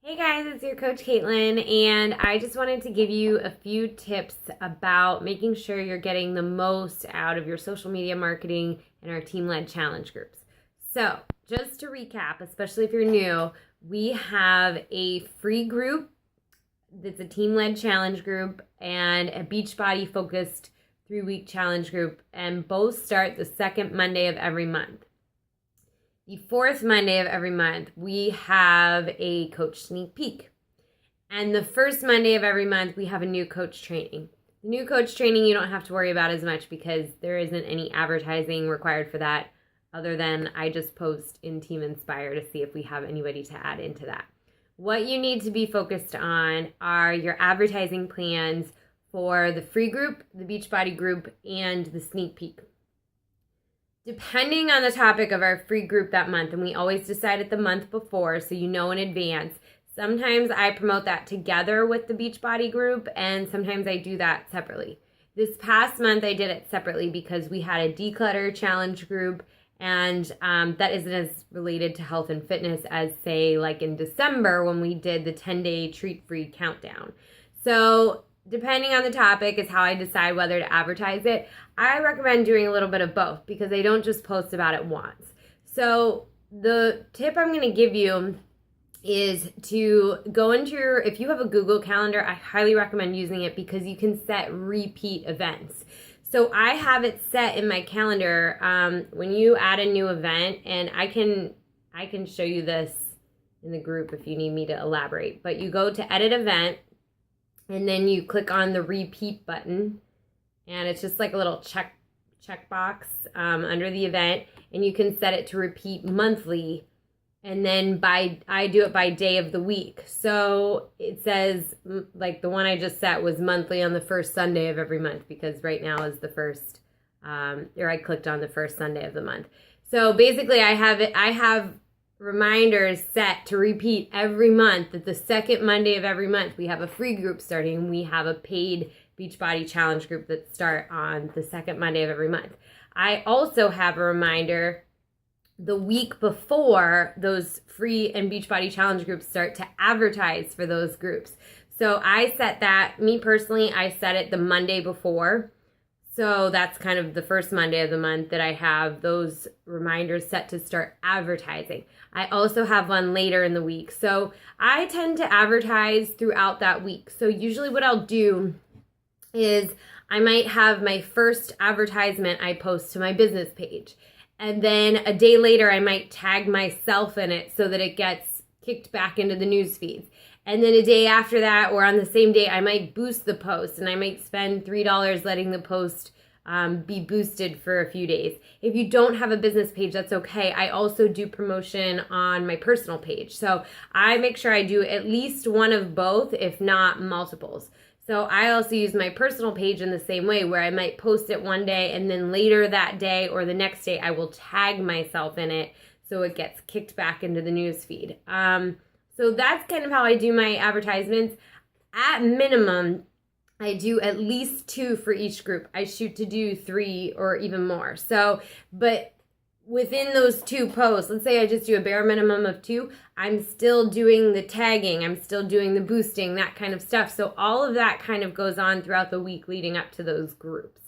Hey guys, it's your coach Katelyn, and I just wanted to give you a few tips about making sure you're getting the most out of your social media marketing and our team-led challenge groups. So, just to recap, especially if you're new, we have a free group that's a team-led challenge group and a Beachbody focused 3-week challenge group, and both start the second Monday of every month. The fourth Monday of every month, we have a coach sneak peek. And the first Monday of every month, we have a new coach training. The new coach training you don't have to worry about as much because there isn't any advertising required for that other than I just post in Team Inspire to see if we have anybody to add into that. What you need to be focused on are your advertising plans for the free group, the Beachbody group, and the sneak peek. Depending on the topic of our free group that month, and we always decide it the month before so you know in advance, sometimes I promote that together with the Beachbody group, and sometimes I do that separately. This past month I did it separately because we had a declutter challenge group, and that isn't as related to health and fitness as, say, like in December when we did the 10-day treat-free countdown. So depending on the topic is how I decide whether to advertise it. I recommend doing a little bit of both because I don't just post about it once. So the tip I'm going to give you is to go into your, if you have a Google Calendar, I highly recommend using it because you can set repeat events. So I have it set in my calendar when you add a new event, and I can show you this in the group if you need me to elaborate. But you go to edit event, and then you click on the repeat button, and it's just like a little check box under the event, and you can set it to repeat monthly. And then I do it by day of the week. So it says, like the one I just set was monthly on the first Sunday of every month because right now is the first, or I clicked on the first Sunday of the month. So basically I have reminders set to repeat every month that the second Monday of every month we have a free group starting. We have a paid Beachbody challenge group that start on the second Monday of every month. I also have a reminder the week before those free and Beachbody challenge groups start to advertise for those groups. So I set that, me personally, I set it the Monday before. So that's kind of the first Monday of the month that I have those reminders set to start advertising. I also have one later in the week. So I tend to advertise throughout that week. So usually what I'll do is I might have my first advertisement I post to my business page. And then a day later, I might tag myself in it so that it gets kicked back into the news feeds. And then a day after that, or on the same day, I might boost the post, and I might spend $3 letting the post be boosted for a few days. If you don't have a business page, that's okay. I also do promotion on my personal page. So I make sure I do at least one of both, if not multiples. So I also use my personal page in the same way where I might post it one day and then later that day or the next day I will tag myself in it so it gets kicked back into the news feed. So that's kind of how I do my advertisements. At minimum, I do at least 2 for each group. I shoot to do 3 or even more. So, but within those 2 posts, let's say I just do a bare minimum of 2, I'm still doing the tagging, I'm still doing the boosting, that kind of stuff. So all of that kind of goes on throughout the week leading up to those groups.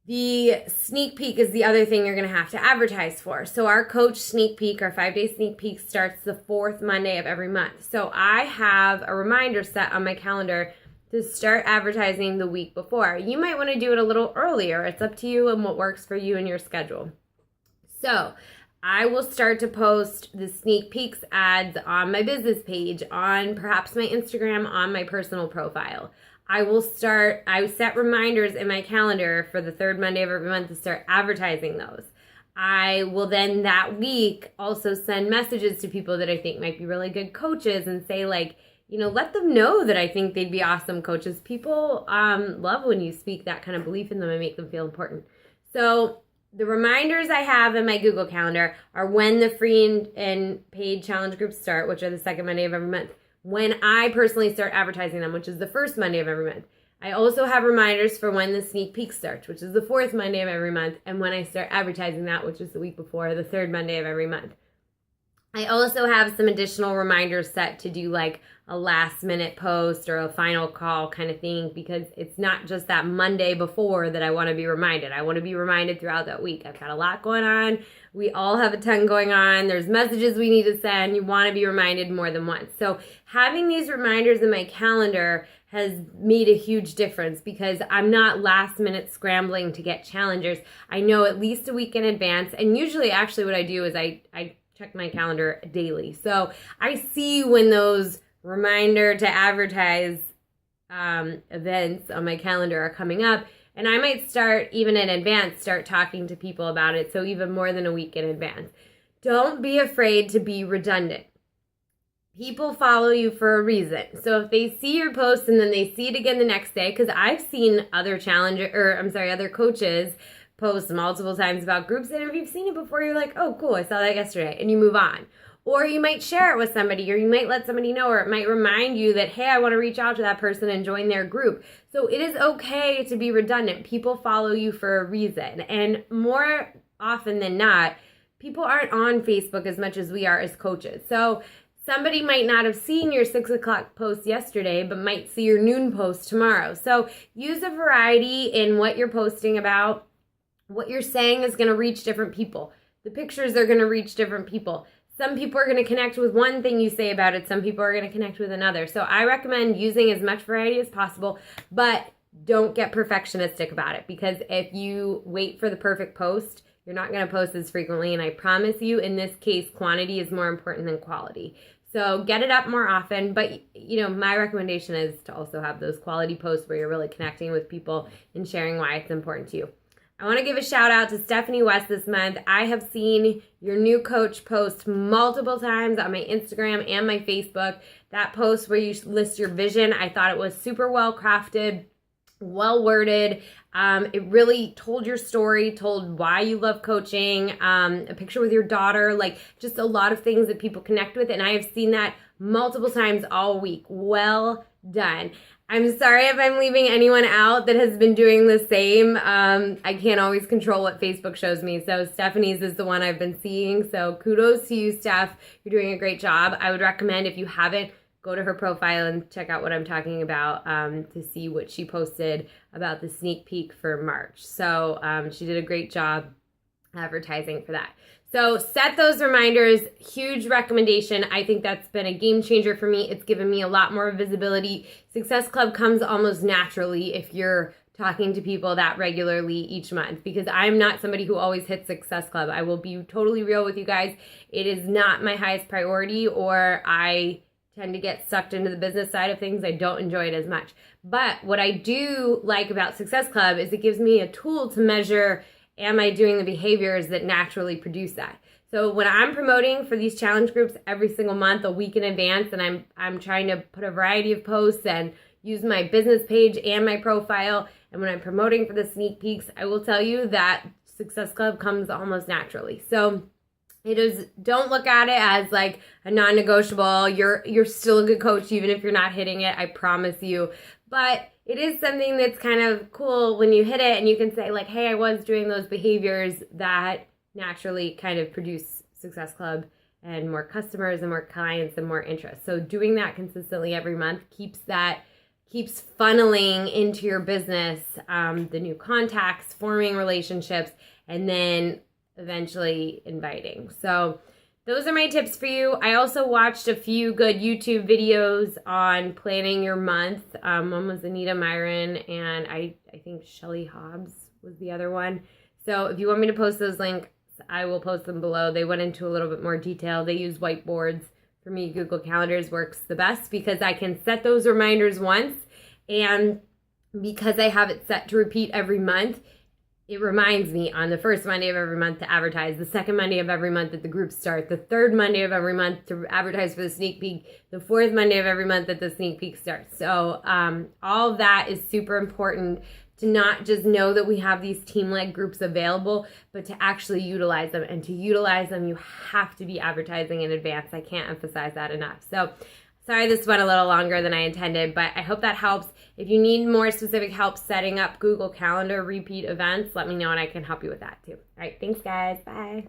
The sneak peek is the other thing you're going to have to advertise for. So our coach sneak peek, our 5-day sneak peek starts the 4th Monday of every month. So I have a reminder set on my calendar to start advertising the week before. You might want to do it a little earlier. It's up to you and what works for you and your schedule. So I will start to post the sneak peeks ads on my business page, on perhaps my Instagram, on my personal profile. I set reminders in my calendar for the 3rd Monday of every month to start advertising those. I will then that week also send messages to people that I think might be really good coaches and say like, let them know that I think they'd be awesome coaches. People love when you speak that kind of belief in them and make them feel important. So the reminders I have in my Google Calendar are when the free and paid challenge groups start, which are the second Monday of every month. When I personally start advertising them, which is the first Monday of every month. I also have reminders for when the sneak peek starts, which is the 4th Monday of every month, and when I start advertising that, which is the week before, the 3rd Monday of every month. I also have some additional reminders set to do like a last minute post or a final call kind of thing, because it's not just that Monday before that I want to be reminded. I want to be reminded throughout that week. I've got a lot going on. We all have a ton going on. There's messages we need to send. You want to be reminded more than once. So having these reminders in my calendar has made a huge difference, because I'm not last minute scrambling to get challengers. I know at least a week in advance. And usually actually what I do is I check my calendar daily. So I see when those reminder to advertise events on my calendar are coming up, and I might start even in advance, start talking to people about it. So even more than a week in advance. Don't be afraid to be redundant. People follow you for a reason. So if they see your post and then they see it again the next day, because I've seen other other coaches post multiple times about groups, and if you've seen it before, you're like, oh, cool, I saw that yesterday, and you move on. Or you might share it with somebody, or you might let somebody know, or it might remind you that, hey, I want to reach out to that person and join their group. So it is okay to be redundant. People follow you for a reason. And more often than not, people aren't on Facebook as much as we are as coaches. So somebody might not have seen your 6 o'clock post yesterday, but might see your noon post tomorrow. So use a variety in what you're posting about. What you're saying is going to reach different people. The pictures are going to reach different people. Some people are going to connect with one thing you say about it. Some people are going to connect with another. So I recommend using as much variety as possible, but don't get perfectionistic about it, because if you wait for the perfect post, you're not going to post as frequently. And I promise you, in this case, quantity is more important than quality. So get it up more often. But, my recommendation is to also have those quality posts where you're really connecting with people and sharing why it's important to you. I want to give a shout out to Stephanie West this month. I have seen your new coach post multiple times on my Instagram and my Facebook. That post where you list your vision, I thought it was super well crafted, well worded. It really told your story, told why you love coaching, a picture with your daughter, like just a lot of things that people connect with. And I have seen that multiple times all week. Well done. I'm sorry if I'm leaving anyone out that has been doing the same. I can't always control what Facebook shows me. So Stephanie's is the one I've been seeing. So kudos to you, Steph. You're doing a great job. I would recommend, if you haven't, go to her profile and check out what I'm talking about to see what she posted about the sneak peek for March. So she did a great job advertising for that. So set those reminders. Huge recommendation. I think that's been a game changer for me. It's given me a lot more visibility. Success Club comes almost naturally if you're talking to people that regularly each month, because I'm not somebody who always hits Success Club. I will be totally real with you guys. It is not my highest priority, or I tend to get sucked into the business side of things. I don't enjoy it as much. But what I do like about Success Club is it gives me a tool to measure, am I doing the behaviors that naturally produce that? So when I'm promoting for these challenge groups every single month, a week in advance, and I'm trying to put a variety of posts and use my business page and my profile, and when I'm promoting for the sneak peeks, I will tell you that Success Club comes almost naturally. So it is, don't look at it as like a non-negotiable. You're still a good coach even if you're not hitting it, I promise you. But it is something that's kind of cool when you hit it and you can say like, hey, I was doing those behaviors that naturally kind of produce Success Club and more customers and more clients and more interest. So doing that consistently every month keeps funneling into your business, the new contacts, forming relationships, and then eventually inviting. So those are my tips for you. I also watched a few good YouTube videos on planning your month. One was Anita Myron, and I think Shelly Hobbs was the other one. So if you want me to post those links, I will post them below. They went into a little bit more detail. They use whiteboards. For me, Google Calendars works the best because I can set those reminders once, and because I have it set to repeat every month, it reminds me on the first Monday of every month to advertise, the second Monday of every month that the groups start, the third Monday of every month to advertise for the sneak peek, the fourth Monday of every month that the sneak peek starts. So all of that is super important, to not just know that we have these team-led groups available, but to actually utilize them. And to utilize them, you have to be advertising in advance. I can't emphasize that enough. So sorry this went a little longer than I intended, but I hope that helps. If you need more specific help setting up Google Calendar repeat events, let me know and I can help you with that too. All right, thanks guys. Bye.